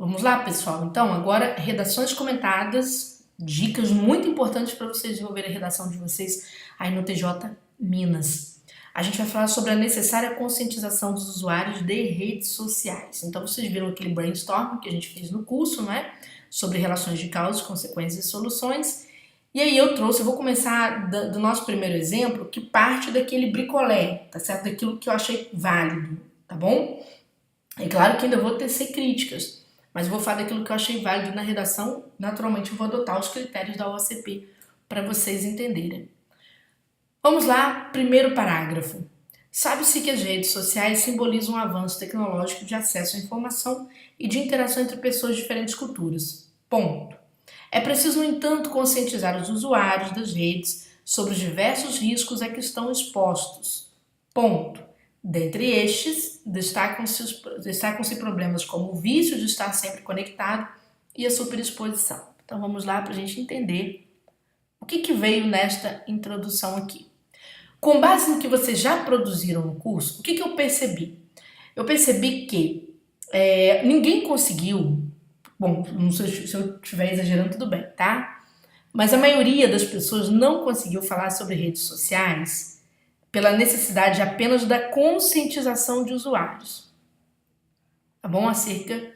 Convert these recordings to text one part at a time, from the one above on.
Vamos lá, pessoal? Então, agora, redações comentadas, dicas muito importantes para vocês desenvolverem a redação de vocês aí no TJ Minas. A gente vai falar sobre a necessária conscientização dos usuários de redes sociais. Então, vocês viram aquele brainstorm que a gente fez no curso, né? Sobre relações de causas, consequências e soluções. E aí eu vou começar do nosso primeiro exemplo, que parte daquele bricolé, tá certo? Daquilo que eu achei válido, tá bom? É claro que ainda vou tecer críticas, mas vou falar daquilo que eu achei válido na redação. Naturalmente, eu vou adotar os critérios da OACP para vocês entenderem. Vamos lá, primeiro parágrafo. Sabe-se que as redes sociais simbolizam um avanço tecnológico de acesso à informação e de interação entre pessoas de diferentes culturas. Ponto. É preciso, no entanto, conscientizar os usuários das redes sobre os diversos riscos a que estão expostos. Ponto. Dentre estes, destacam-se problemas como o vício de estar sempre conectado e a superexposição. Então vamos lá para a gente entender o que veio nesta introdução aqui. Com base no que vocês já produziram no curso, o que eu percebi? Eu percebi que ninguém conseguiu, bom, não sei se eu estiver exagerando, tudo bem, tá? Mas a maioria das pessoas não conseguiu falar sobre redes sociais pela necessidade apenas da conscientização de usuários, tá bom? Acerca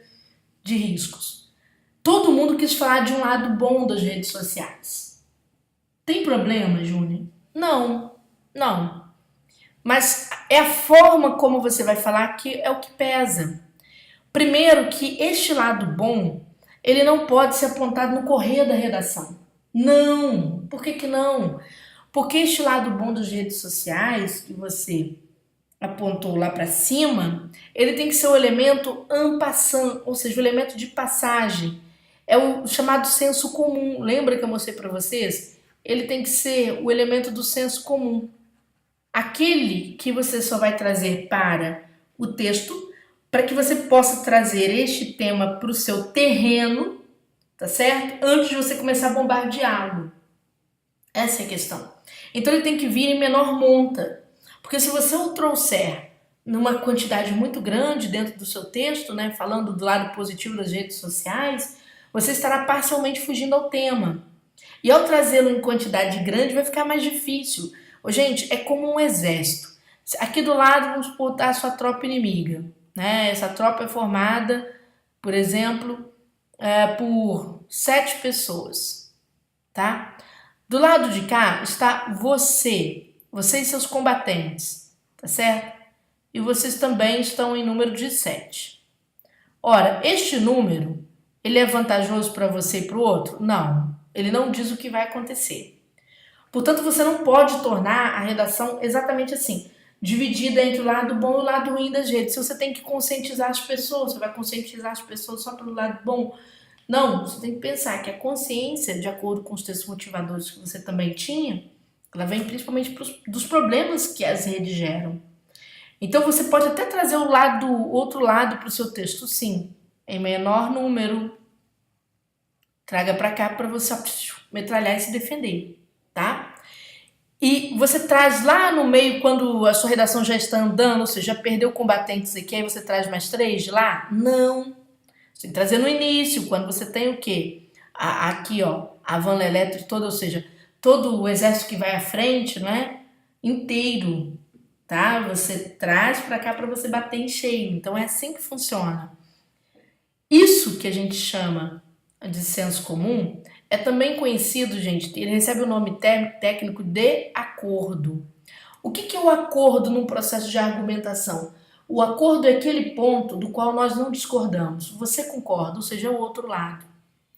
de riscos. Todo mundo quis falar de um lado bom das redes sociais. Tem problema, Júnior? Não. Mas é a forma como você vai falar que é o que pesa. Primeiro que este lado bom, ele não pode ser apontado no correr da redação. Não. Por que não? Porque este lado bom das redes sociais que você apontou lá para cima, ele tem que ser o elemento en passant, ou seja, o elemento de passagem. É o chamado senso comum. Lembra que eu mostrei para vocês? Ele tem que ser o elemento do senso comum. Aquele que você só vai trazer para o texto, para que você possa trazer este tema para o seu terreno, tá certo? Antes de você começar a bombardeá-lo. Essa é a questão. Então ele tem que vir em menor monta. Porque se você o trouxer numa quantidade muito grande dentro do seu texto, né, falando do lado positivo das redes sociais, você estará parcialmente fugindo ao tema. E ao trazê-lo em quantidade grande vai ficar mais difícil. Gente, é como um exército. Aqui do lado vamos botar a sua tropa inimiga. Né? Essa tropa é formada, por exemplo, por 7 pessoas. Tá? Do lado de cá está você e seus combatentes, tá certo? E vocês também estão em número de 7. Ora, este número, ele é vantajoso para você e para o outro? Não, ele não diz o que vai acontecer. Portanto, você não pode tornar a redação exatamente assim, dividida entre o lado bom e o lado ruim das redes. Se você tem que conscientizar as pessoas, você vai conscientizar as pessoas só pelo lado bom. Não, você tem que pensar que a consciência, de acordo com os textos motivadores que você também tinha, ela vem principalmente dos problemas que as redes geram. Então você pode até trazer outro lado para o seu texto, sim, em menor número. Traga para cá para você metralhar e se defender, tá? E você traz lá no meio, quando a sua redação já está andando, ou seja, já perdeu combatentes aqui, aí você traz mais 3 de lá? Não. Você tem que trazer no início, quando você tem o quê? Aqui, ó, a van elétrica toda, ou seja, todo o exército que vai à frente, né? Inteiro, tá? Você traz para cá para você bater em cheio. Então é assim que funciona. Isso que a gente chama de senso comum é também conhecido, gente, ele recebe o nome técnico de acordo. O que é o acordo num processo de argumentação? O acordo é aquele ponto do qual nós não discordamos. Você concorda, ou seja, é o outro lado.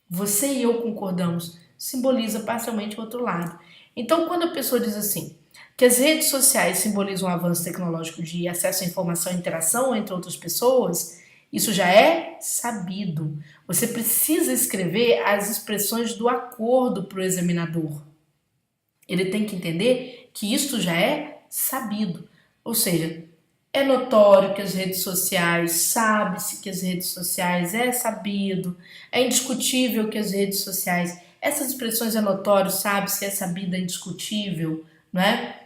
Você e eu concordamos, simboliza parcialmente o outro lado. Então, quando a pessoa diz assim, que as redes sociais simbolizam um avanço tecnológico de acesso à informação e interação entre outras pessoas, isso já é sabido. Você precisa escrever as expressões do acordo para o examinador. Ele tem que entender que isso já é sabido. Ou seja, é notório que as redes sociais, sabe-se que as redes sociais, é sabido, é indiscutível que as redes sociais, essas expressões é notório, sabe-se, é sabido, é indiscutível, não é?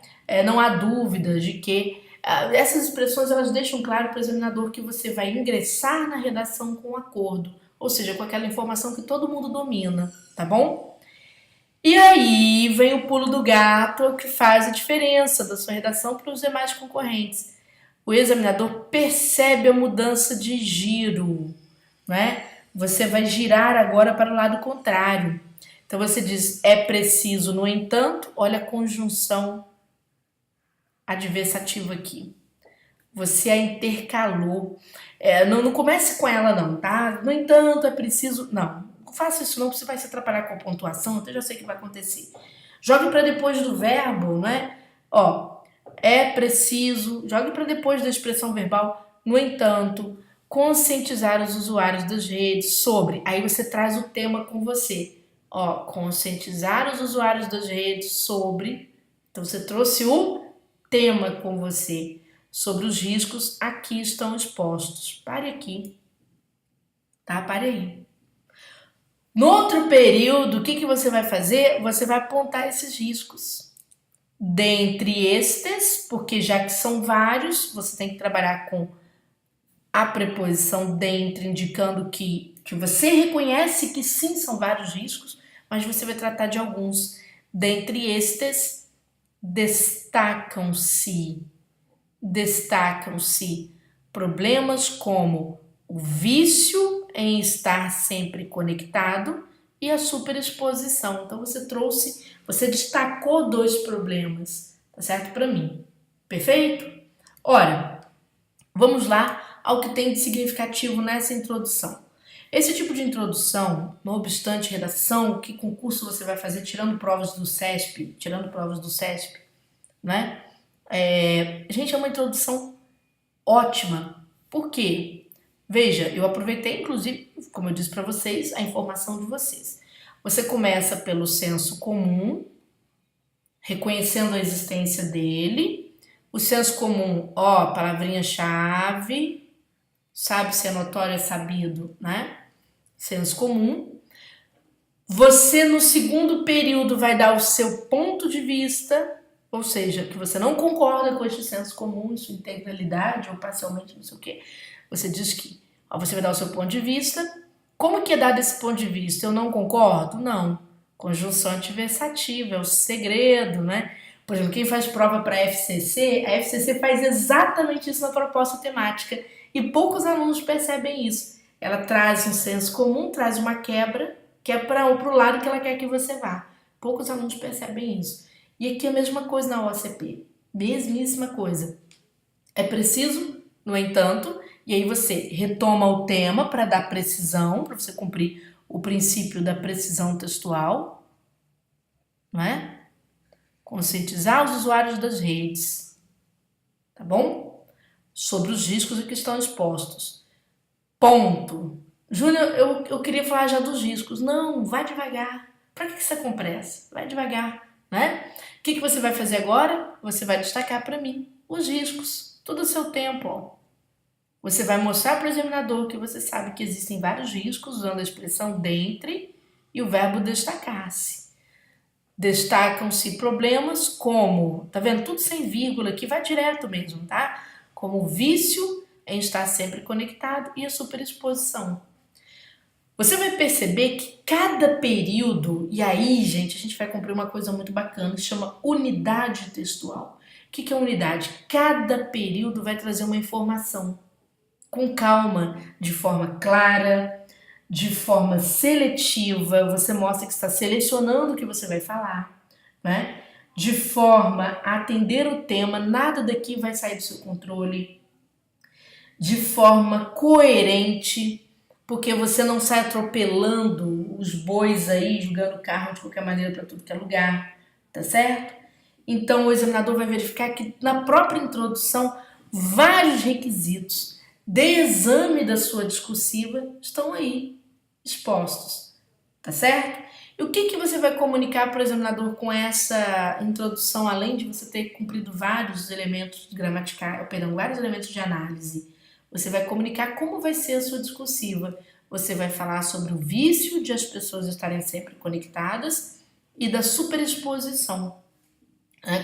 Não há dúvida de que essas expressões elas deixam claro para o examinador que você vai ingressar na redação com acordo, ou seja, com aquela informação que todo mundo domina, tá bom? E aí vem o pulo do gato, o que faz a diferença da sua redação para os demais concorrentes. O examinador percebe a mudança de giro, né? Você vai girar agora para o lado contrário. Então você diz, é preciso, no entanto, olha a conjunção adversativa aqui. Você a intercalou. Não comece com ela não, tá? No entanto, é preciso... Não faça isso não, porque você vai se atrapalhar com a pontuação, então eu já sei o que vai acontecer. Jogue para depois do verbo, né? Ó, é preciso... Jogue para depois da expressão verbal. No entanto, conscientizar os usuários das redes sobre... Aí você traz o tema com você. Ó, conscientizar os usuários das redes sobre... Então você trouxe o tema com você. Sobre os riscos, aqui estão expostos. Pare aqui, tá? Pare aí. No outro período, o que você vai fazer? Você vai apontar esses riscos. Dentre estes, porque já que são vários, você tem que trabalhar com a preposição dentre, indicando que você reconhece que sim, são vários riscos, mas você vai tratar de alguns. Dentre estes, destacam-se problemas como o vício em estar sempre conectado e a superexposição. Então você destacou 2 problemas, tá certo para mim? Perfeito? Ora, vamos lá ao que tem de significativo nessa introdução. Esse tipo de introdução, não obstante redação, que concurso você vai fazer tirando provas do CESP, né? Gente, é uma introdução ótima. Por quê? Veja, eu aproveitei, inclusive, como eu disse para vocês, a informação de vocês. Você começa pelo senso comum, reconhecendo a existência dele. O senso comum, ó, palavrinha-chave, sabe se é notório, é sabido, né? Senso comum. Você, no segundo período, vai dar o seu ponto de vista, ou seja, que você não concorda com este senso comum, sua integralidade ou parcialmente não sei o quê. Você diz que você vai dar o seu ponto de vista. Como que é dado esse ponto de vista? Eu não concordo? Não. Conjunção adversativa, é o segredo, né? Por exemplo, quem faz prova para a FCC faz exatamente isso na proposta temática e poucos alunos percebem isso. Ela traz um senso comum, traz uma quebra, que é para o lado que ela quer que você vá. Poucos alunos percebem isso. E aqui é a mesma coisa na OCP. Mesmíssima coisa. É preciso, no entanto, e aí você retoma o tema para dar precisão, para você cumprir o princípio da precisão textual, não é? Conscientizar os usuários das redes, tá bom? Sobre os riscos que estão expostos. Ponto. Júnior, eu queria falar já dos riscos. Não, vai devagar. Para que você com pressa? Vai devagar, né? O que você vai fazer agora? Você vai destacar para mim os riscos. Todo o seu tempo, ó. Você vai mostrar para o examinador que você sabe que existem vários riscos, usando a expressão dentre e o verbo destacar-se. Destacam-se problemas como, tá vendo? Tudo sem vírgula aqui, vai direto mesmo, tá? Como o vício em estar sempre conectado e a superexposição. Você vai perceber que cada período, e aí, gente, a gente vai cumprir uma coisa muito bacana, que chama unidade textual. O que é unidade? Cada período vai trazer uma informação com calma, de forma clara, de forma seletiva. Você mostra que está selecionando o que você vai falar, né? De forma a atender o tema, nada daqui vai sair do seu controle. De forma coerente, porque você não sai atropelando os bois aí, jogando o carro de qualquer maneira para tudo que é lugar, tá certo? Então o examinador vai verificar que na própria introdução vários requisitos de exame da sua discursiva estão aí expostos, tá certo? E o que você vai comunicar para o examinador com essa introdução, além de você ter cumprido vários elementos gramaticais, vários elementos de análise? Você vai comunicar como vai ser a sua discursiva. Você vai falar sobre o vício de as pessoas estarem sempre conectadas e da superexposição.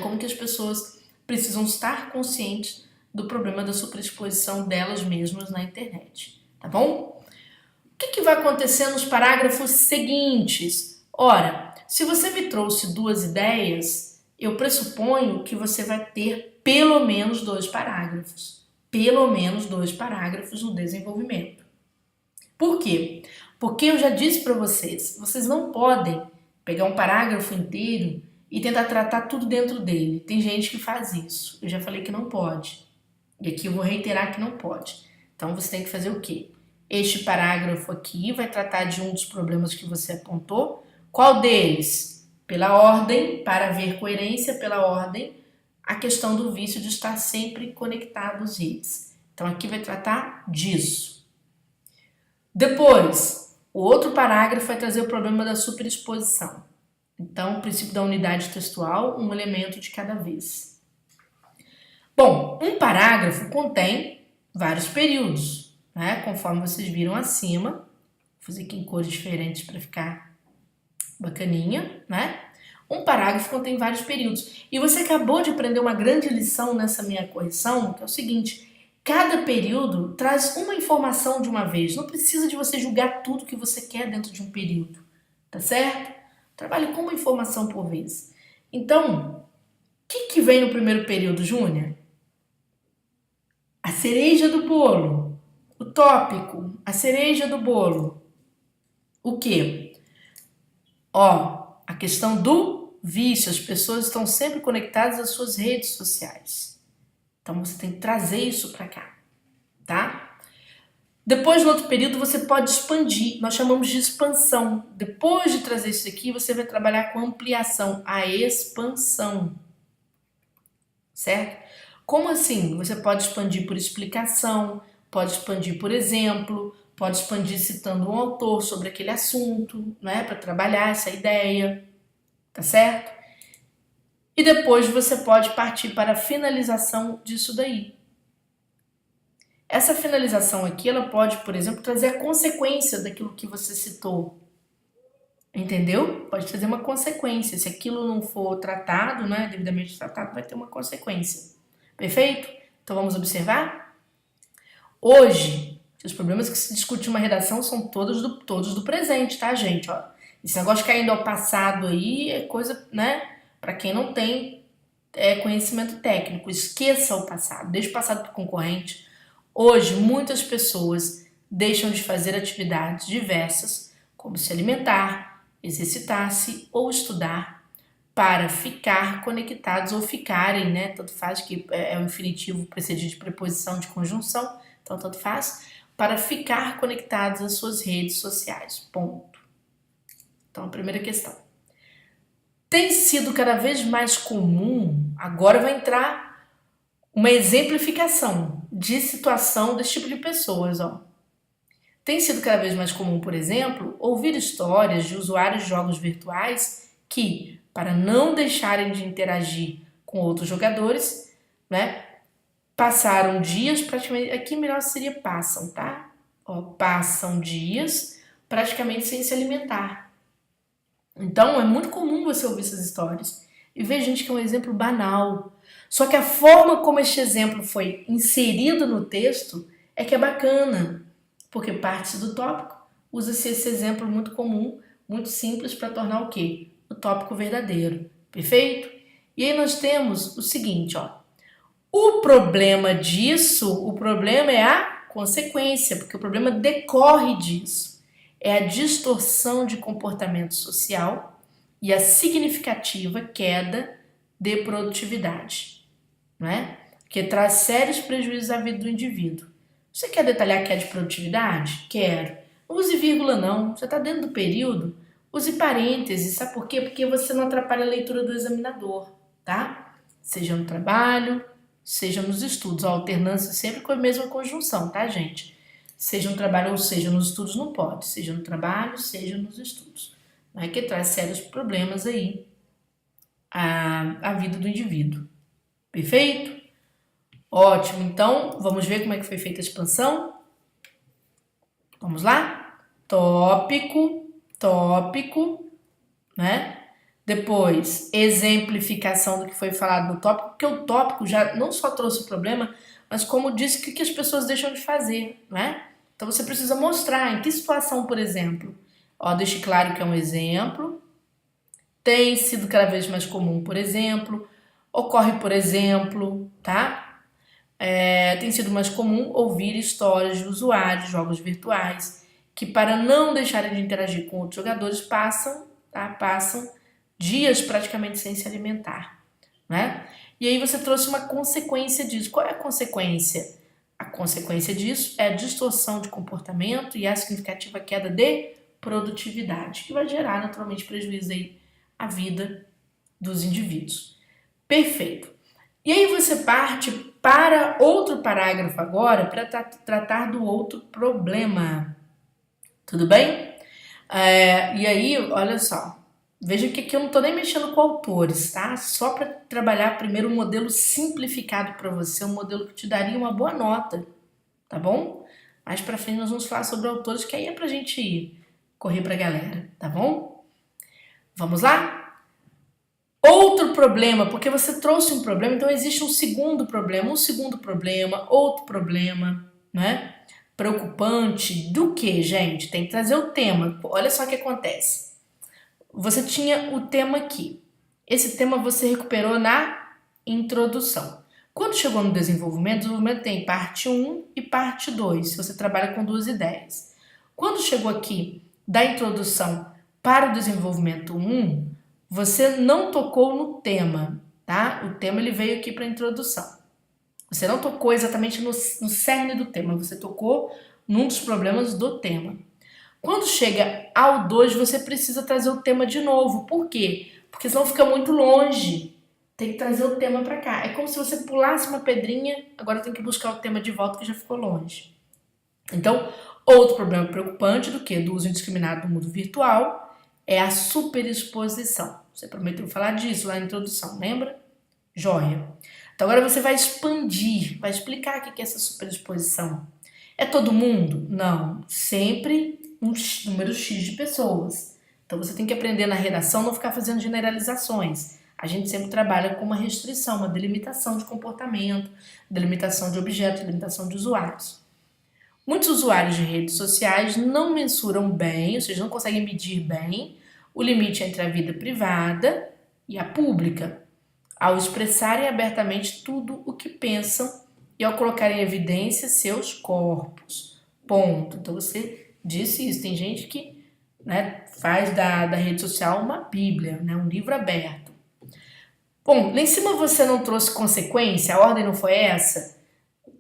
Como que as pessoas precisam estar conscientes do problema da superexposição delas mesmas na internet, tá bom? que vai acontecer nos parágrafos seguintes? Ora, se você me trouxe 2 ideias, eu pressuponho que você vai ter pelo menos 2 parágrafos. Pelo menos 2 parágrafos no desenvolvimento. Por quê? Porque eu já disse para vocês, vocês não podem pegar um parágrafo inteiro e tentar tratar tudo dentro dele. Tem gente que faz isso. Eu já falei que não pode. E aqui eu vou reiterar que não pode. Então você tem que fazer o quê? Este parágrafo aqui vai tratar de um dos problemas que você apontou. Qual deles? Pela ordem, para ver coerência pela ordem, a questão do vício de estar sempre conectados eles. Então aqui vai tratar disso. Depois, o outro parágrafo vai trazer o problema da superexposição. Então, o princípio da unidade textual, um elemento de cada vez. Bom, um parágrafo contém vários períodos, né? Conforme vocês viram acima. Vou fazer aqui em cores diferentes para ficar bacaninha, né? Um parágrafo contém vários períodos. E você acabou de aprender uma grande lição nessa minha correção, que é o seguinte: cada período traz uma informação de uma vez. Não precisa de você julgar tudo que você quer dentro de um período, tá certo? Trabalhe com uma informação por vez. Então, o que vem no primeiro período, Júnior? A cereja do bolo. O tópico, a cereja do bolo. O quê? A questão do vício. As pessoas estão sempre conectadas às suas redes sociais. Então, você tem que trazer isso para cá, tá? Depois, no outro período, você pode expandir. Nós chamamos de expansão. Depois de trazer isso aqui, você vai trabalhar com ampliação, a expansão. Certo? Como assim? Você pode expandir por explicação, pode expandir por exemplo, pode expandir citando um autor sobre aquele assunto, né? Para trabalhar essa ideia. Tá certo? E depois você pode partir para a finalização disso daí. Essa finalização aqui, ela pode, por exemplo, trazer a consequência daquilo que você citou. Entendeu? Pode trazer uma consequência. Se aquilo não for tratado, né, devidamente tratado, vai ter uma consequência. Perfeito? Então vamos observar? Hoje, os problemas que se discute em uma redação são todos do presente, tá, gente? Ó, esse negócio de caindo ao passado aí é coisa, né, para quem não tem conhecimento técnico. Esqueça o passado, deixe o passado para o concorrente. Hoje, muitas pessoas deixam de fazer atividades diversas, como se alimentar, exercitar-se ou estudar, para ficar conectados ou ficarem, né? Tanto faz, que é o infinitivo precedido de preposição de conjunção, então tanto faz, para ficar conectados às suas redes sociais. Ponto. Então, a primeira questão. Tem sido cada vez mais comum, agora vai entrar uma exemplificação de situação desse tipo de pessoas, ó. Tem sido cada vez mais comum, por exemplo, ouvir histórias de usuários de jogos virtuais que, para não deixarem de interagir com outros jogadores, né, passaram dias praticamente... Aqui melhor seria passam, tá? Ó, passam dias praticamente sem se alimentar. Então, é muito comum você ouvir essas histórias. E ver, gente, que é um exemplo banal. Só que a forma como este exemplo foi inserido no texto é que é bacana, porque parte do tópico, usa-se esse exemplo muito comum, muito simples para tornar o quê? O tópico verdadeiro, perfeito? E aí nós temos o seguinte, ó. O problema disso, o problema é a consequência, porque o problema decorre disso. É a distorção de comportamento social e a significativa queda de produtividade, não é? Que traz sérios prejuízos à vida do indivíduo. Você quer detalhar a queda de produtividade? Quero. Não use vírgula não, você está dentro do período, use parênteses, sabe por quê? Porque você não atrapalha a leitura do examinador, tá? Seja no trabalho, seja nos estudos, a alternância sempre com a mesma conjunção, tá, gente? Seja no trabalho ou seja nos estudos não pode, seja no trabalho, seja nos estudos. Não é que traz sérios problemas aí a vida do indivíduo. Perfeito? Ótimo, então vamos ver como é que foi feita a expansão? Vamos lá? Tópico, né? Depois, exemplificação do que foi falado no tópico, porque o tópico já não só trouxe o problema, mas como disse o que as pessoas deixam de fazer, né? Então você precisa mostrar em que situação, por exemplo. Ó, deixe claro que é um exemplo. Tem sido cada vez mais comum, por exemplo. Ocorre, por exemplo, tá? Tem sido mais comum ouvir histórias de usuários de jogos virtuais que, para não deixarem de interagir com outros jogadores, passam dias praticamente sem se alimentar, né? E aí você trouxe uma consequência disso. Qual é a consequência? A consequência disso é a distorção de comportamento e a significativa queda de produtividade, que vai gerar naturalmente prejuízo aí à vida dos indivíduos. Perfeito. E aí você parte para outro parágrafo agora para tratar do outro problema. Tudo bem? E aí, olha só. Veja que aqui eu não estou nem mexendo com autores, tá? Só para trabalhar primeiro um modelo simplificado para você, um modelo que te daria uma boa nota, tá bom? Mais para frente nós vamos falar sobre autores, que aí é pra gente correr pra galera, tá bom? Vamos lá? Outro problema, porque você trouxe um problema, então existe um segundo problema, outro problema, né? Preocupante do que, gente? Tem que trazer o tema. Olha só o que acontece. Você tinha o tema aqui. Esse tema você recuperou na introdução. Quando chegou no desenvolvimento, o desenvolvimento tem parte 1 e parte 2, se você trabalha com duas ideias. Quando chegou aqui da introdução para o desenvolvimento 1, você não tocou no tema, tá? O tema ele veio aqui para a introdução. Você não tocou exatamente no cerne do tema, você tocou num dos problemas do tema. Quando chega ao 2, você precisa trazer o tema de novo. Por quê? Porque senão fica muito longe. Tem que trazer o tema para cá. É como se você pulasse uma pedrinha, agora tem que buscar o tema de volta que já ficou longe. Então, outro problema preocupante do uso indiscriminado do mundo virtual é a superexposição. Você prometeu falar disso lá na introdução, lembra? Joia. Então agora você vai expandir, vai explicar o que é essa superexposição. É todo mundo? Não. Sempre um número X de pessoas. Então você tem que aprender na redação não ficar fazendo generalizações. A gente sempre trabalha com uma restrição, uma delimitação de comportamento, delimitação de objetos, delimitação de usuários. Muitos usuários de redes sociais não mensuram bem, ou seja, não conseguem medir bem o limite entre a vida privada e a pública, ao expressarem abertamente tudo o que pensam e ao colocar em evidência seus corpos. Ponto. Então você disse isso. Tem gente que, né, faz da rede social uma bíblia, né, um livro aberto. Bom, lá em cima você não trouxe consequência, a ordem não foi essa?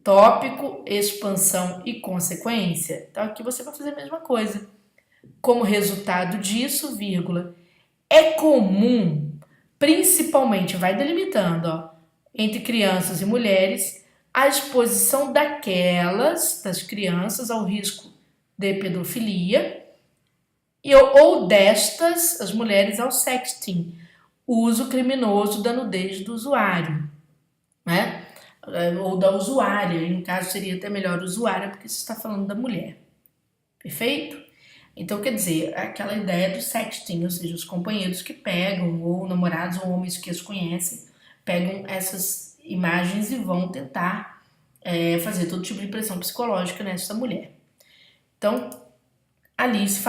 Tópico, expansão e consequência. Então aqui você vai fazer a mesma coisa. Como resultado disso, vírgula, é comum, principalmente, vai delimitando, ó, entre crianças e mulheres, a exposição das crianças ao risco de pedofilia ou destas, as mulheres, ao sexting, uso criminoso da nudez do usuário, né? Ou da usuária, no caso seria até melhor usuária, porque você está falando da mulher. Perfeito? Então, quer dizer, aquela ideia do sexting, ou seja, os companheiros que pegam, ou namorados ou homens que as conhecem, pegam essas imagens e vão tentar fazer todo tipo de pressão psicológica nessa mulher. Então, ali se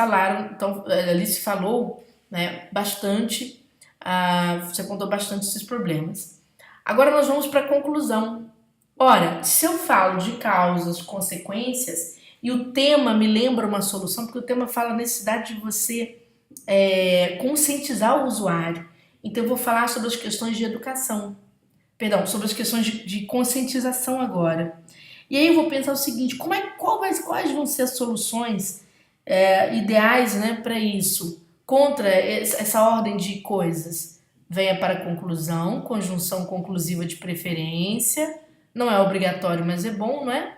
falou, né, bastante, você contou bastante esses problemas. Agora nós vamos para a conclusão. Ora, se eu falo de causas, consequências, e o tema me lembra uma solução, porque o tema fala a necessidade de você conscientizar o usuário. Então eu vou falar sobre as questões de educação. Sobre as questões de conscientização agora. E aí eu vou pensar o seguinte, quais vão ser as soluções ideais, né, para isso, contra essa ordem de coisas? Venha para a conclusão, conjunção conclusiva de preferência, não é obrigatório, mas é bom, não é?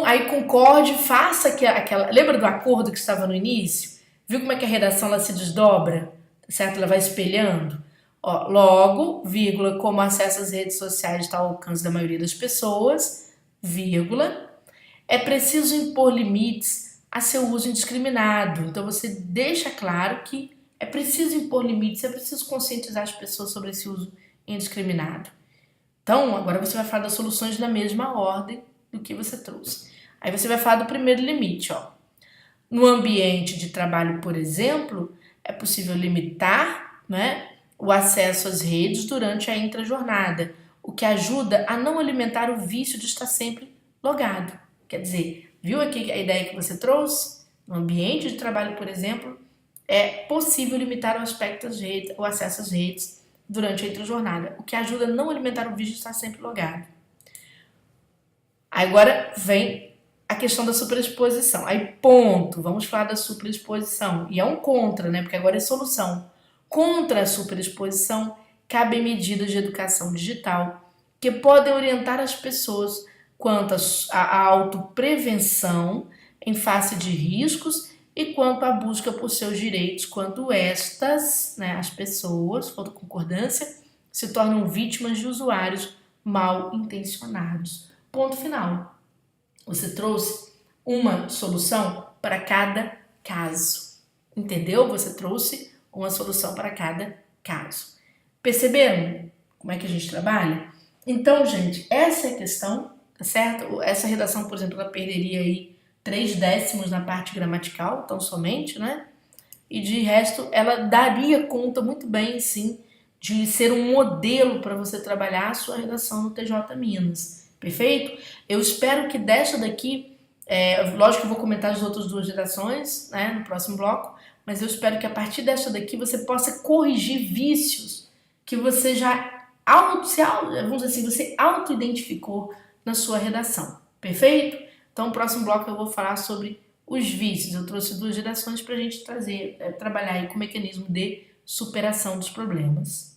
Aí concorde, faça aquela... Lembra do acordo que estava no início? Viu como é que a redação ela se desdobra? Certo? Ela vai espelhando. Ó, logo, vírgula, como acesso às redes sociais está ao alcance da maioria das pessoas, vírgula, é preciso impor limites a seu uso indiscriminado. Então você deixa claro que é preciso impor limites, é preciso conscientizar as pessoas sobre esse uso indiscriminado. Então, agora você vai falar das soluções na mesma ordem do que você trouxe. Aí você vai falar do primeiro limite, ó. No ambiente de trabalho, por exemplo, é possível limitar, né, o acesso às redes durante a intrajornada, o que ajuda a não alimentar o vício de estar sempre logado. Quer dizer, viu aqui a ideia que você trouxe? No ambiente de trabalho, por exemplo, é possível limitar o acesso às redes durante a intrajornada, o que ajuda a não alimentar o vício de estar sempre logado. Agora vem a questão da superexposição. Aí, ponto, vamos falar da superexposição. E é um contra, né? Porque agora é solução. Contra a superexposição, cabem medidas de educação digital que podem orientar as pessoas quanto à autoprevenção em face de riscos e quanto à busca por seus direitos quando estas, né, as pessoas, falta concordância, se tornam vítimas de usuários mal intencionados. Ponto final. Você trouxe uma solução para cada caso. Entendeu? Você trouxe uma solução para cada caso. Perceberam como é que a gente trabalha? Então, gente, essa é a questão, tá certo? Essa redação, por exemplo, ela perderia aí 3/10 na parte gramatical, tão somente, né? E de resto, ela daria conta muito bem, sim, de ser um modelo para você trabalhar a sua redação no TJ Minas. Perfeito? Eu espero que dessa daqui, lógico que eu vou comentar as outras duas redações, né, no próximo bloco, mas eu espero que a partir dessa daqui você possa corrigir vícios que você já vamos dizer assim, você auto-identificou na sua redação. Perfeito? Então, no próximo bloco eu vou falar sobre os vícios. Eu trouxe duas redações para a gente trabalhar aí com o mecanismo de superação dos problemas.